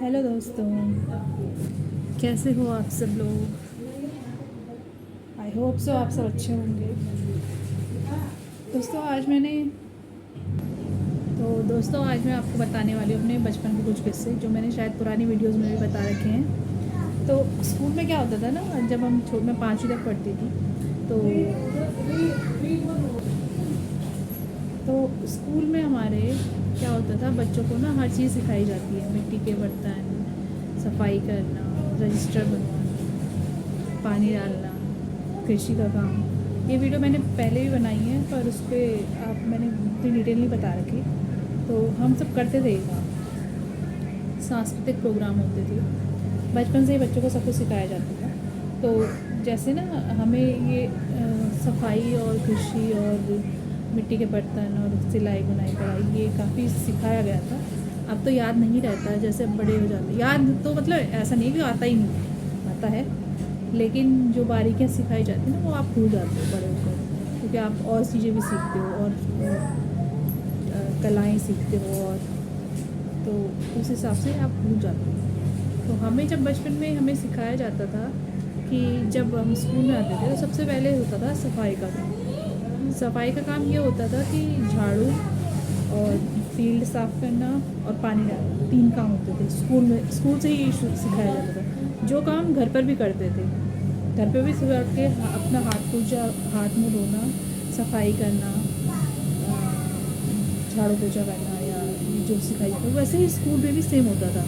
Hello दोस्तों, कैसे हो आप सब लोग। आई होप सो आप सब अच्छे होंगे। दोस्तों आज मैं आपको बताने वाली हूँ अपने बचपन के कुछ किस्से जो मैंने शायद पुरानी वीडियोस में भी बता रखे हैं। तो स्कूल में क्या होता था ना, जब मैं 5वीं तक पढ़ती थी तो स्कूल में हमारे क्या होता था, बच्चों को ना हर चीज़ सिखाई जाती है। मिट्टी के बर्तन, सफाई करना, रजिस्टर बनवाना, पानी डालना, कृषि का काम। ये वीडियो मैंने पहले भी बनाई है पर उस पर आप मैंने इतनी डिटेल नहीं बता रखी। तो हम सब करते थे ये काम। सांस्कृतिक प्रोग्राम होते थे, बचपन से ही बच्चों को सब कुछ सिखाया जाता था। तो जैसे ना हमें ये सफाई और कृषि और मिट्टी के बर्तन और सिलाई बुनाई कढ़ाई ये काफ़ी सिखाया गया था। अब तो याद नहीं रहता, जैसे बड़े हो जाते याद तो मतलब ऐसा नहीं कि आता ही नहीं, आता है, लेकिन जो बारीकियाँ सिखाई जाती हैं ना वो आप भूल जाते हो बड़े होकर, क्योंकि आप और चीज़ें भी सीखते हो और कलाएँ सीखते हो, और तो उस हिसाब से आप भूल जाते हो। तो हमें जब बचपन में हमें सिखाया जाता था कि जब हम स्कूल में आते थे तो सबसे पहले होता था सफाई का काम। सफाई का काम ये होता था कि झाड़ू और फील्ड साफ़ करना और पानी डालना, 3 काम होते थे स्कूल में। स्कूल से ही सिखाया जाता था। जो काम घर पर भी करते थे, घर पे भी सुबह उठ के अपना हाथ मुँह धोना, सफाई करना, झाड़ू पोछा करना, या जो सिखाई जाता है वैसे ही स्कूल में भी सेम होता था।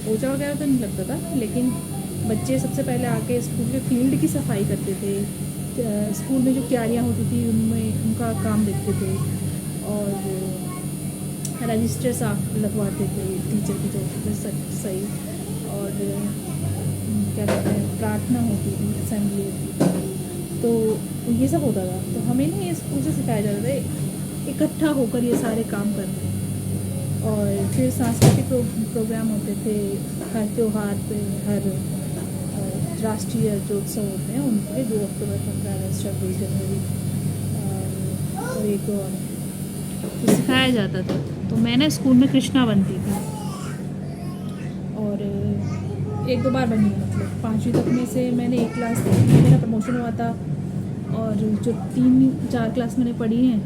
पोछा वगैरह तो नहीं लगता था, लेकिन बच्चे सबसे पहले आके स्कूल के फील्ड की सफाई करते थे। स्कूल में जो क्यारियाँ होती थी उनमें उनका काम देखते थे, और रजिस्टर साफ लगवाते थे टीचर की जो होते थे सही। और क्या कहते हैं, प्रार्थना होती थी, असेंबली होती थी, तो ये सब होता था। तो हमें ना ये स्कूल से सिखाया जाता था इकट्ठा होकर ये सारे काम करने। और फिर सांस्कृतिक प्रोग्राम होते थे हर त्यौहार पे, हर राष्ट्रीय जो उत्सव होते हैं उन पर, 2 अक्टूबर, 15 अगस्त, 26 जनवरी और एक और तो सिखाया जाता था। तो मैंने स्कूल में कृष्णा बनती थी और 1-2 बार बनी, मतलब 5वीं तक में से मैंने 1 क्लास में मेरा प्रमोशन हुआ था। और जो 3-4 क्लास मैंने पढ़ी हैं,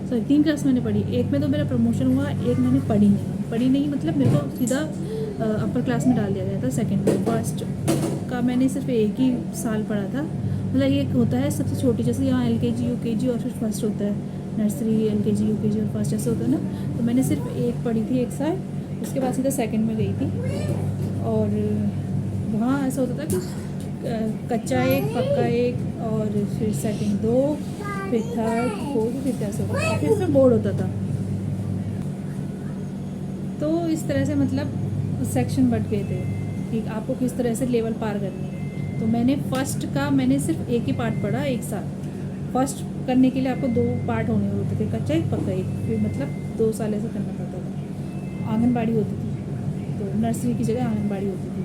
सॉरी 3 क्लास मैंने पढ़ी, एक में तो मेरा प्रमोशन हुआ, एक मैंने पढ़ी नहीं मतलब मेरे को सीधा अपर क्लास में डाल दिया गया था। सेकंड में, फर्स्ट का मैंने सिर्फ एक ही साल पढ़ा था। मतलब ये होता है सबसे छोटी, जैसे यहाँ LKG UKG और फिर फर्स्ट होता है, नर्सरी LKG UKG और फर्स्ट ऐसे होता है ना। तो मैंने सिर्फ एक पढ़ी थी 1 साल, उसके बाद सीधा सेकंड में गई थी। और वहाँ ऐसा होता था कि कच्चा 1, पक्का 1, और फिर सेकंड 2, फिर थर्ड, फोर्थ, फिर ऐसा होता था, फिर बोर्ड होता था। तो इस तरह से मतलब सेक्शन बट गए थे कि आपको किस तरह से लेवल पार करनी है। तो मैंने फर्स्ट का मैंने सिर्फ एक ही पार्ट पढ़ा 1 साल। फर्स्ट करने के लिए आपको 2 पार्ट होने होते थे, कच्चा 1, पक्का 1, फिर मतलब 2 साल ऐसा करना पड़ता था। आंगनबाड़ी होती थी, तो नर्सरी की जगह आंगनबाड़ी होती थी,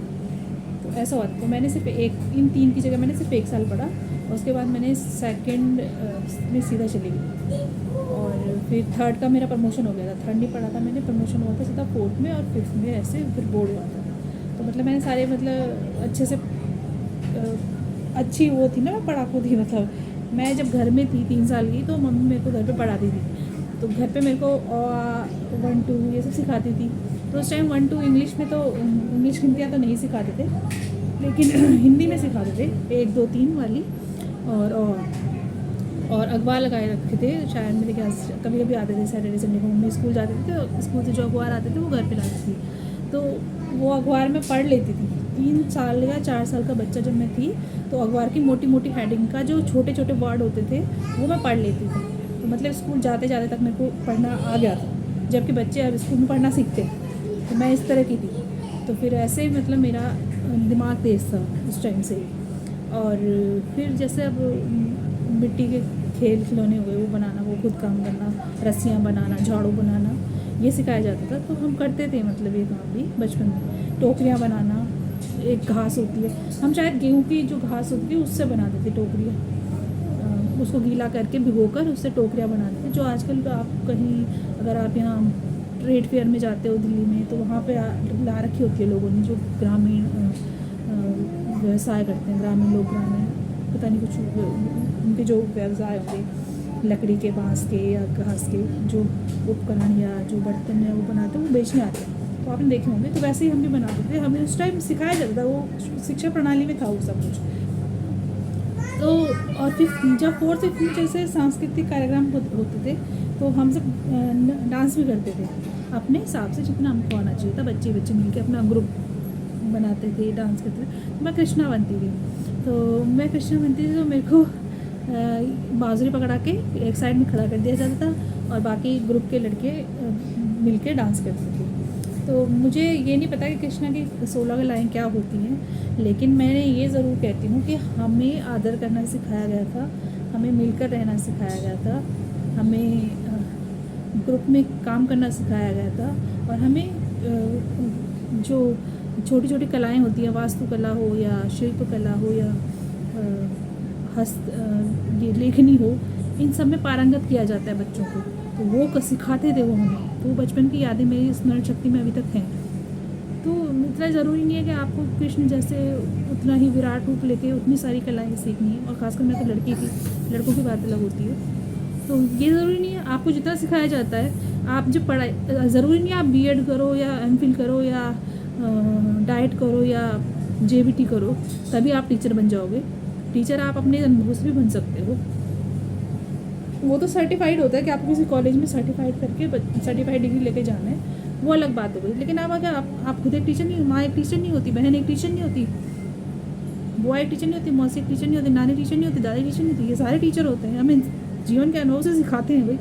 तो ऐसा हुआ। तो मैंने सिर्फ इन 3 की जगह मैंने सिर्फ 1 साल पढ़ा, और उसके बाद मैंने सेकंड में सीधा चली गई। और फिर थर्ड का मेरा प्रमोशन हो गया था, थर्ड नहीं पढ़ा था मैंने, प्रमोशन हुआ था सीधा फोर्थ में, और फिफ्थ में ऐसे फिर बोर्ड हुआ था। तो मतलब मैंने सारे मतलब अच्छे से अच्छी वो थी ना, मैं पढ़ाकू थी। मतलब मैं जब घर में थी 3 साल की, तो मम्मी मेरे को घर पे पढ़ाती थी। तो घर पे मेरे को 1 2 ये सब सिखाती थी। तो उस टाइम 1 2 इंग्लिश में, तो इंग्लिश हिंदियाँ तो नहीं सिखाते थे, लेकिन हिंदी में सिखाते थे 1 2 3 वाली। और अखबार लगाए रखे थे शायद मेरे ख्याल से, कभी कभी आते थे सैटरडे संडे को, मम्मी स्कूल जाते थे तो स्कूल से जो अखबार आते थे वो घर पे लाती थी। तो वो अखबार में पढ़ लेती थी। 3 साल या 4 साल का बच्चा जब मैं थी, तो अखबार की मोटी मोटी हेडिंग का जो छोटे छोटे वर्ड होते थे वो मैं पढ़ लेती थी। तो मतलब स्कूल जाते जाते तक मेरे को पढ़ना आ गया था, जबकि बच्चे अब स्कूल में पढ़ना सीखते हैं। तो मैं इस तरह की थी। तो फिर ऐसे ही मतलब मेरा दिमाग तेज़ था उस टाइम से ही। और फिर जैसे अब मिट्टी के खिलौने हुए, वो बनाना, वो खुद काम करना, रस्सियाँ बनाना, झाड़ू बनाना, ये सिखाया जाता था। तो हम करते थे मतलब ये काम भी बचपन में। टोकरियाँ बनाना, एक घास होती है, हम शायद गेहूँ की जो घास होती है उससे बनाते थे टोकरियाँ, उसको गीला करके भिगोकर उससे टोकरियाँ बनाते थे। जो आजकल आप कहीं, अगर आप यहाँ ट्रेड फेयर में जाते हो दिल्ली में, तो वहाँ पे ला रखी होती है लोगों ने, जो ग्रामीण व्यवसाय करते हैं, ग्रामीण लोग, ग्रामीण पता नहीं कुछ उनके जो व्यवसाय होंगे, लकड़ी के, बांस के या घास के जो उपकरण या जो बर्तन है वो बनाते हैं, वो बेचने आते हैं, तो आपने देखे होंगे। तो वैसे ही हम भी बनाते थे, हमें उस टाइम सिखाया जाता था, वो शिक्षा प्रणाली में था वो सब कुछ। तो और फिर जब 4th 5th में जैसे सांस्कृतिक कार्यक्रम होते थे, तो हम सब डांस भी करते थे अपने हिसाब से, जितना हमको आना चाहिए था। बच्चे मिलके अपना ग्रुप बनाते थे, डांस करते थे। तो मैं कृष्णा बनती थी, तो मेरे को बाँसुरी पकड़ा के एक साइड में खड़ा कर दिया जाता था और बाकी ग्रुप के लड़के मिल के डांस करते थे। तो मुझे ये नहीं पता कि कृष्णा की 16 कलाएँ क्या होती हैं, लेकिन मैं ये ज़रूर कहती हूँ कि हमें आदर करना सिखाया गया था, हमें मिलकर रहना सिखाया गया था, हमें ग्रुप में काम करना सिखाया गया था, और हमें जो छोटी छोटी कलाएँ होती हैं, वास्तुकला हो या शिल्प कला हो या ये लेखनी हो, इन सब में पारंगत किया जाता है बच्चों को। तो वो सिखाते थे वो हमें, तो बचपन की यादें मेरी स्मरण शक्ति में अभी तक हैं। तो इतना ज़रूरी नहीं है कि आपको कृष्ण जैसे उतना ही विराट रूप लेके उतनी सारी कलाएँ सीखनी है, और ख़ासकर मैं तो लड़की थी, लड़कों की बात अलग होती है। तो ये ज़रूरी नहीं है, आपको जितना सिखाया जाता है, आप जब पढ़ाई, ज़रूरी नहीं है आप बीएड करो या एमफिल करो या डाइट करो या जेबीटी करो तभी आप टीचर बन जाओगे। टीचर आप अपने अनुभव से भी बन सकते हो। वो तो सर्टिफाइड होता है कि आपको किसी कॉलेज में सर्टिफाइड करके सर्टिफाइड डिग्री लेके जाना है, वो अलग बात हो गई। लेकिन अब अगर आप खुद एक टीचर नहीं, माँ एक टीचर नहीं होती, बहन एक टीचर नहीं होती, बुआ एक टीचर नहीं होती, मौसी एक टीचर नहीं होती, नानी टीचर नहीं होती, दादी टीचर नहीं होती, ये सारे टीचर होते हैं, हमें जीवन के अनुभव से सिखाते हैं भाई।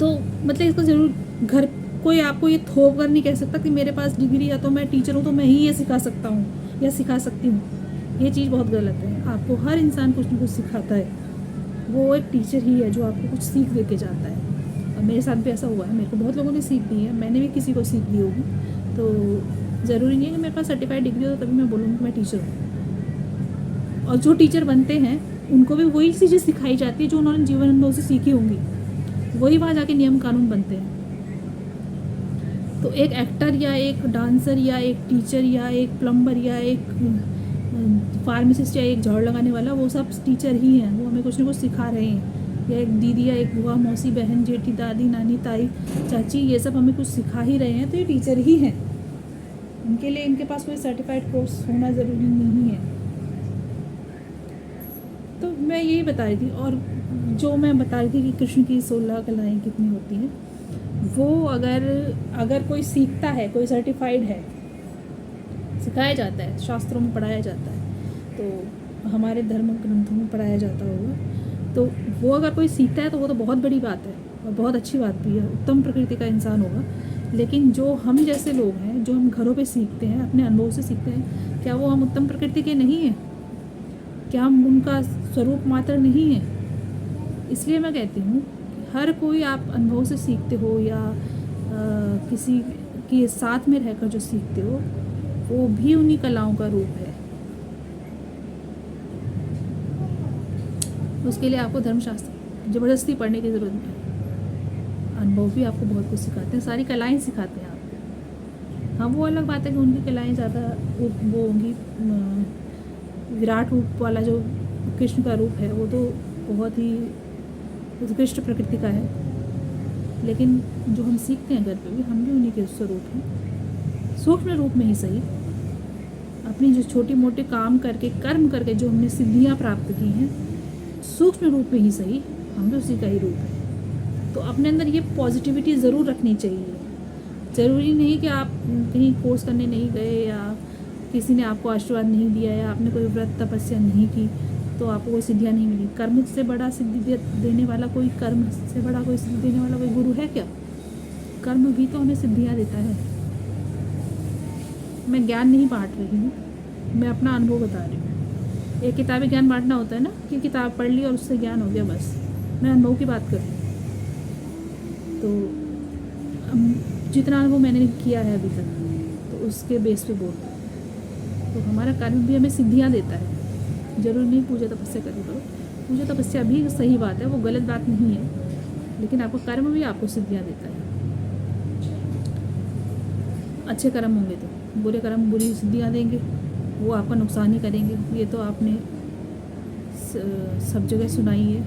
तो मतलब इसको ज़रूर घर कोई आपको ये थोप कर नहीं कह सकता कि मेरे पास डिग्री या तो मैं टीचर हूँ तो मैं ही ये सिखा सकता हूँ या सिखा सकती हूँ। ये चीज़ बहुत गलत है। आपको हर इंसान कुछ ना कुछ सिखाता है, वो एक टीचर ही है जो आपको कुछ सीख दे के जाता है। और मेरे साथ भी ऐसा हुआ है, मेरे को बहुत लोगों ने सीख दी है, मैंने भी किसी को सीख दी होगी। तो ज़रूरी नहीं है कि मेरे पास सर्टिफाइड डिग्री हो तभी मैं बोलूँगी कि मैं टीचर हूँ। और जो टीचर बनते हैं उनको भी वही चीज़ें सिखाई जाती है जो उन्होंने जीवन अनुभव से सीखी होंगी, वही वहाँ जाके नियम कानून बनते हैं। तो एक एक्टर या एक डांसर या एक टीचर या एक प्लम्बर या एक फार्मासिस्ट या एक झाड़ू लगाने वाला, वो सब टीचर ही हैं, वो हमें कुछ ना कुछ सिखा रहे हैं। या एक दीदी या एक बुआ, मौसी, बहन, जेठी, दादी, नानी, ताई, चाची, ये सब हमें कुछ सिखा ही रहे हैं, तो ये टीचर ही हैं। उनके लिए इनके पास कोई सर्टिफाइड कोर्स होना ज़रूरी नहीं है। तो मैं यही बता रही थी। और जो मैं बता रही थी कि कृष्ण की 16 कलाएँ कितनी होती हैं, वो अगर कोई सीखता है, कोई सर्टिफाइड है, सिखाया जाता है, शास्त्रों में पढ़ाया जाता है, तो हमारे धर्म ग्रंथों में पढ़ाया जाता होगा, तो वो अगर कोई सीखता है तो वो तो बहुत बड़ी बात है और बहुत अच्छी बात भी है, उत्तम प्रकृति का इंसान होगा। लेकिन जो हम जैसे लोग हैं, जो हम घरों पे सीखते हैं, अपने अनुभव से सीखते हैं, क्या वो हम उत्तम प्रकृति के नहीं हैं? क्या हम उनका स्वरूप मात्र नहीं है? इसलिए मैं कहती हूँ हर कोई आप अनुभव से सीखते हो या किसी के साथ में रहकर जो सीखते हो, वो भी उन्हीं कलाओं का रूप है। उसके लिए आपको धर्मशास्त्र ज़बरदस्ती पढ़ने की ज़रूरत नहीं है। अनुभव भी आपको बहुत कुछ सिखाते हैं, सारी कलाएं सिखाते हैं आपको। हाँ, वो अलग बात है कि उनकी कलाएं ज़्यादा वो होंगी, विराट रूप वाला जो कृष्ण का रूप है वो तो बहुत ही उत्कृष्ट प्रकृति का है। लेकिन जो हम सीखते हैं घर पे भी, हम भी उन्हीं के स्वरूप हैं, सूक्ष्म रूप में ही सही। अपनी जो छोटी मोटे काम करके, कर्म करके जो हमने सिद्धियाँ प्राप्त की हैं, सूक्ष्म रूप में ही सही, हम भी उसी का ही रूप है। तो अपने अंदर ये पॉजिटिविटी ज़रूर रखनी चाहिए। ज़रूरी नहीं कि आप कहीं कोर्स करने नहीं गए या किसी ने आपको आशीर्वाद नहीं दिया या आपने कोई व्रत तपस्या नहीं की तो आपको कोई सिद्धियाँ नहीं मिली। कर्म से बड़ा सिद्धि देने वाला कोई, कर्म से बड़ा कोई सिद्धि देने वाला कोई गुरु है क्या? कर्म भी तो हमें सिद्धियाँ देता है। मैं ज्ञान नहीं बांट रही हूँ, मैं अपना अनुभव बता रही हूँ। एक किताबी ज्ञान बांटना होता है ना कि किताब पढ़ ली और उससे ज्ञान हो गया, बस। मैं अनुभव की बात कर रही हूँ। तो जितना अनुभव मैंने किया है अभी तक, तो उसके बेस पे बोल। तो हमारा कर्म भी हमें सिद्धियाँ देता है। ज़रूर नहीं पूजा तपस्या करी करो, पूजा तपस्या भी सही बात है, वो गलत बात नहीं है, लेकिन आपका कर्म भी आपको सिद्धियाँ देता है। अच्छे कर्म होंगे तो, बुरे कर्म बुरी सिद्धियाँ देंगे, वो आपका नुकसान ही करेंगे। ये तो आपने सब जगह सुनाई है।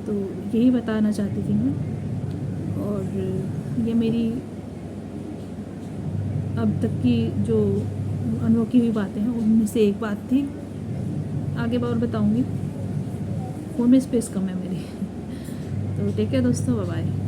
तो यही बताना चाहती थी मैं, और ये मेरी अब तक की जो अनोखी हुई बातें हैं उनमें से एक बात थी। आगे और बताऊंगी, फ़ोन में स्पेस कम है मेरी। तो टेक केयर दोस्तों, बाय बाय।